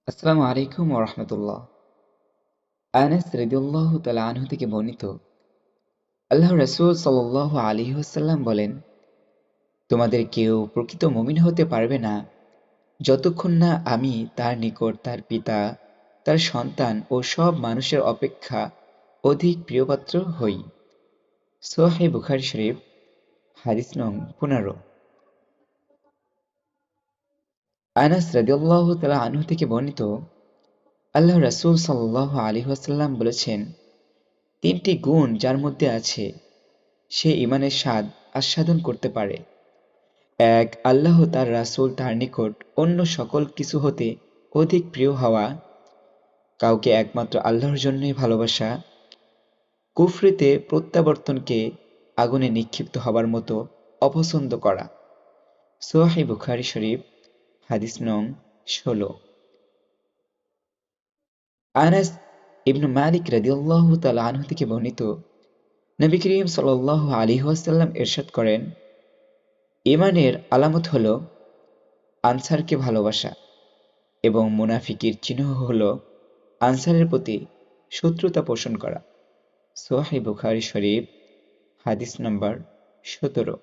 আসসালামু আলাইকুম ওয়া রাহমাতুল্লাহ। আনাস রাদিয়াল্লাহু তাআলা আনহু থেকে বর্ণিত, আল্লাহর রাসূল সাল্লাল্লাহু আলাইহি ওয়াসাল্লাম বলেন, তোমাদের কেউ প্রকৃত মুমিন হতে পারবে না যতক্ষণ না আমি তার নিকট তার পিতা, তার সন্তান ও সব মানুষের অপেক্ষা অধিক প্রিয়পাত্র হই। সহিহ বুখারী শরীফ, হাদিস নং 15। আনাস রাদিয়াল্লাহু তাআলা আনহু থেকে বর্ণিত, আল্লাহর রাসূল সাল্লাল্লাহু আলাইহি ওয়াসাল্লাম বলেছেন, তিনটি গুণ যার মধ্যে আছে সে ঈমানের স্বাদ আস্বাদন করতে পারে। এক, আল্লাহ তার রাসূল তার নিকট অন্য সকল কিছু হতে অধিক প্রিয় হওয়া, কাউকে একমাত্র আল্লাহর জন্যই ভালোবাসা, কুফরিতে প্রত্যাবর্তনকে আগুনে নিক্ষিপ্ত হবার মতো অপছন্দ করা। সহিহ বুখারী শরীফ, হাদিস নং 16। আনাস ইবনু মালিক রাদিয়াল্লাহু তাআলা আনহু থেকে বর্ণিত, নবী করিম সাল্লাল্লাহু আলাইহি ওয়াসাল্লাম ইরশাদ করেন, ঈমানের আলামত হলো আনসারকে ভালোবাসা এবং মুনাফিকের চিহ্ন হলো আনসারের প্রতি শত্রুতা পোষণ করা। সহিহ বুখারী শরীফ, হাদিস নম্বর 17।